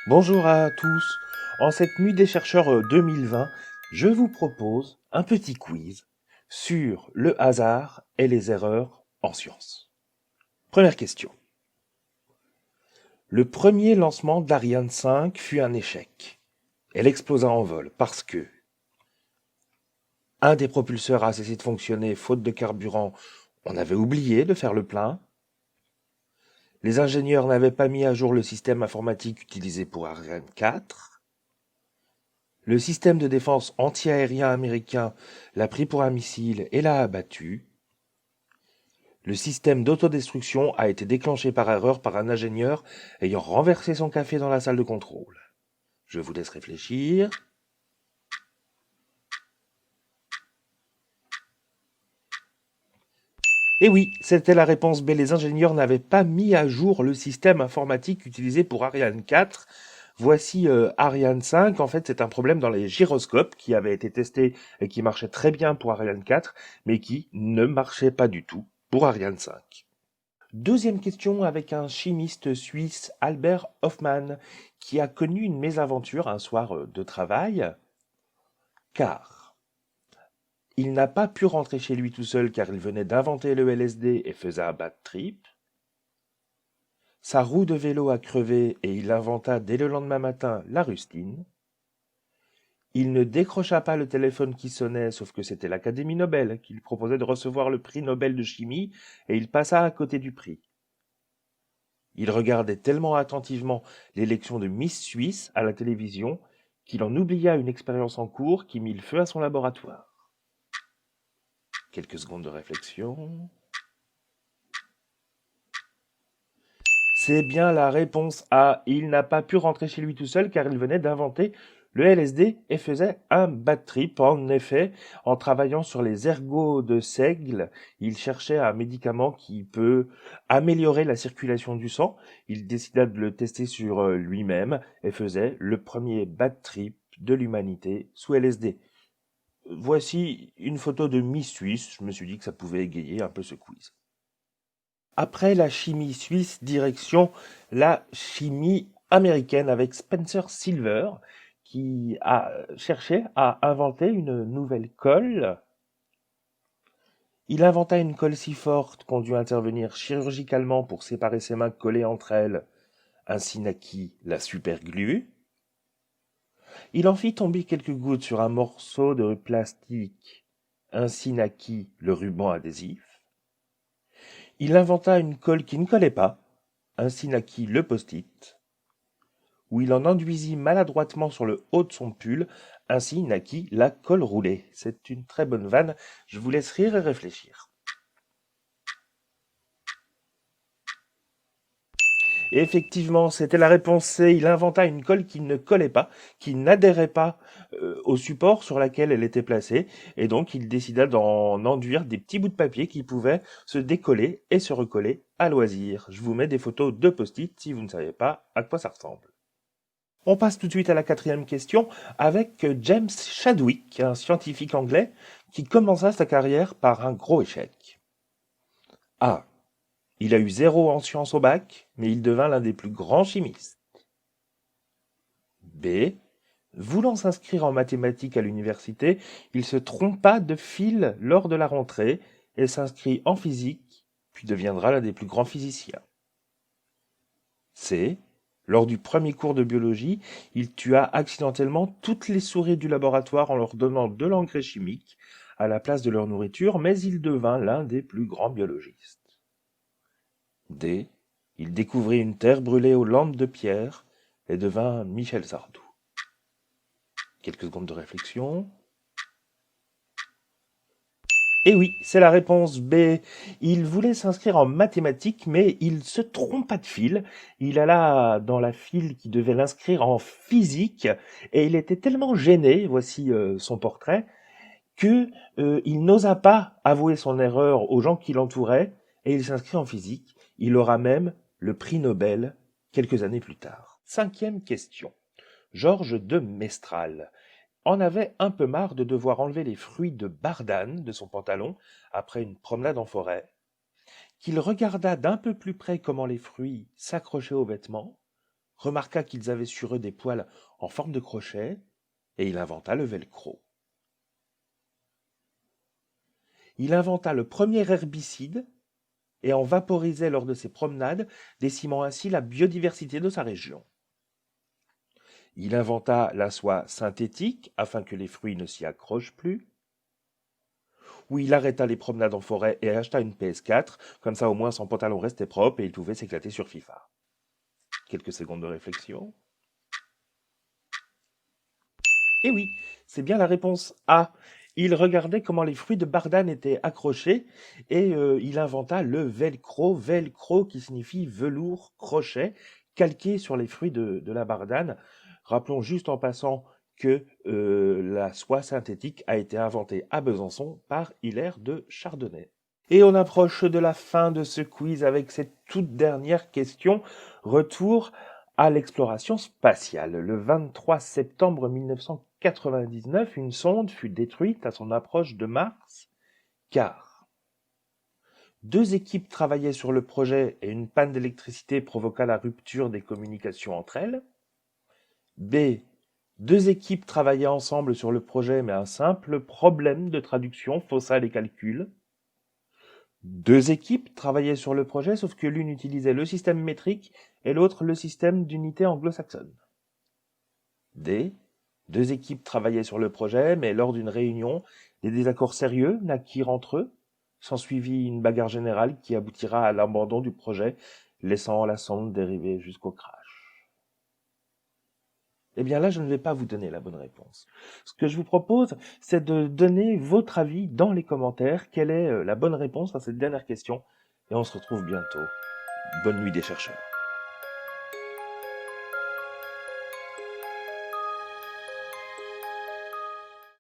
Bonjour à tous. En cette nuit des chercheurs 2020, je vous propose un petit quiz sur le hasard et les erreurs en sciences. Première question. Le premier lancement d'Ariane 5 fut un échec. Elle explosa en vol parce que un des propulseurs a cessé de fonctionner faute de carburant. On avait oublié de faire le plein. Les ingénieurs n'avaient pas mis à jour le système informatique utilisé pour Ariane 4. Le système de défense anti-aérien américain l'a pris pour un missile et l'a abattu. Le système d'autodestruction a été déclenché par erreur par un ingénieur ayant renversé son café dans la salle de contrôle. Je vous laisse réfléchir. Et oui, c'était la réponse B. Les ingénieurs n'avaient pas mis à jour le système informatique utilisé pour Ariane 4. Voici Ariane 5. En fait, c'est un problème dans les gyroscopes qui avait été testé et qui marchait très bien pour Ariane 4, mais qui ne marchait pas du tout pour Ariane 5. Deuxième question avec un chimiste suisse, Albert Hoffmann, qui a connu une mésaventure un soir de travail, car il n'a pas pu rentrer chez lui tout seul car il venait d'inventer le LSD et faisait un bad trip. Sa roue de vélo a crevé et il inventa dès le lendemain matin la rustine. Il ne décrocha pas le téléphone qui sonnait, sauf que c'était l'Académie Nobel qui lui proposait de recevoir le prix Nobel de chimie, et il passa à côté du prix. Il regardait tellement attentivement l'élection de Miss Suisse à la télévision qu'il en oublia une expérience en cours qui mit le feu à son laboratoire. Quelques secondes de réflexion. C'est bien la réponse A. Il n'a pas pu rentrer chez lui tout seul car il venait d'inventer le LSD et faisait un bad trip. En effet, en travaillant sur les ergots de seigle, il cherchait un médicament qui peut améliorer la circulation du sang. Il décida de le tester sur lui-même et faisait le premier bad trip de l'humanité sous LSD. Voici une photo de Miss Suisse. Je me suis dit que ça pouvait égayer un peu ce quiz. Après la chimie suisse, direction la chimie américaine avec Spencer Silver, qui a cherché à inventer une nouvelle colle. Il inventa une colle si forte qu'on dut intervenir chirurgicalement pour séparer ses mains collées entre elles, ainsi naquit la superglue. Il en fit tomber quelques gouttes sur un morceau de plastique, ainsi naquit le ruban adhésif. Il inventa une colle qui ne collait pas, ainsi naquit le post-it, où il en enduisit maladroitement sur le haut de son pull, ainsi naquit la colle roulée. C'est une très bonne vanne, je vous laisse rire et réfléchir. Et effectivement, c'était la réponse C. Il inventa une colle qui ne collait pas, qui n'adhérait pas au support sur lequel elle était placée, et donc il décida d'en enduire des petits bouts de papier qui pouvaient se décoller et se recoller à loisir. Je vous mets des photos de post-it si vous ne savez pas à quoi ça ressemble. On passe tout de suite à la quatrième question avec James Chadwick, un scientifique anglais qui commença sa carrière par un gros échec. A. Il a eu 0 en sciences au bac, mais il devint l'un des plus grands chimistes. B. Voulant s'inscrire en mathématiques à l'université, il se trompa de fil lors de la rentrée et s'inscrit en physique, puis deviendra l'un des plus grands physiciens. C. Lors du premier cours de biologie, il tua accidentellement toutes les souris du laboratoire en leur donnant de l'engrais chimique à la place de leur nourriture, mais il devint l'un des plus grands biologistes. D. Il découvrit une terre brûlée aux lampes de pierre et devint Michel Sardou. Quelques secondes de réflexion. Et oui, c'est la réponse B. Il voulait s'inscrire en mathématiques, mais il se trompa de fil. Il alla dans la file qui devait l'inscrire en physique, et il était tellement gêné, voici son portrait, que il n'osa pas avouer son erreur aux gens qui l'entouraient, et il s'inscrit en physique. Il aura même le prix Nobel quelques années plus tard. Cinquième question. Georges de Mestral en avait un peu marre de devoir enlever les fruits de bardane de son pantalon après une promenade en forêt, qu'il regarda d'un peu plus près comment les fruits s'accrochaient aux vêtements, remarqua qu'ils avaient sur eux des poils en forme de crochet, et il inventa le velcro. Il inventa le premier herbicide et en vaporisait lors de ses promenades, décimant ainsi la biodiversité de sa région. Il inventa la soie synthétique afin que les fruits ne s'y accrochent plus. Ou il arrêta les promenades en forêt et acheta une PS4, comme ça au moins son pantalon restait propre et il pouvait s'éclater sur FIFA. Quelques secondes de réflexion. Eh oui, c'est bien la réponse A. Il regardait comment les fruits de bardane étaient accrochés et il inventa le velcro qui signifie velours, crochet, calqué sur les fruits de la bardane. Rappelons juste en passant que la soie synthétique a été inventée à Besançon par Hilaire de Chardonnay. Et on approche de la fin de ce quiz avec cette toute dernière question. Retour à l'exploration spatiale. Le 23 septembre 1999, une sonde fut détruite à son approche de Mars, car 2 équipes travaillaient sur le projet et une panne d'électricité provoqua la rupture des communications entre elles. B. 2 équipes travaillaient ensemble sur le projet, mais un simple problème de traduction faussa les calculs. 2 équipes travaillaient sur le projet, sauf que l'une utilisait le système métrique et l'autre le système d'unité anglo-saxonne. D. 2 équipes travaillaient sur le projet, mais lors d'une réunion, des désaccords sérieux naquirent entre eux. S'ensuivit une bagarre générale qui aboutira à l'abandon du projet, laissant la sonde dériver jusqu'au crash. Eh bien là, je ne vais pas vous donner la bonne réponse. Ce que je vous propose, c'est de donner votre avis dans les commentaires. Quelle est la bonne réponse à cette dernière question? Et on se retrouve bientôt. Bonne nuit des chercheurs.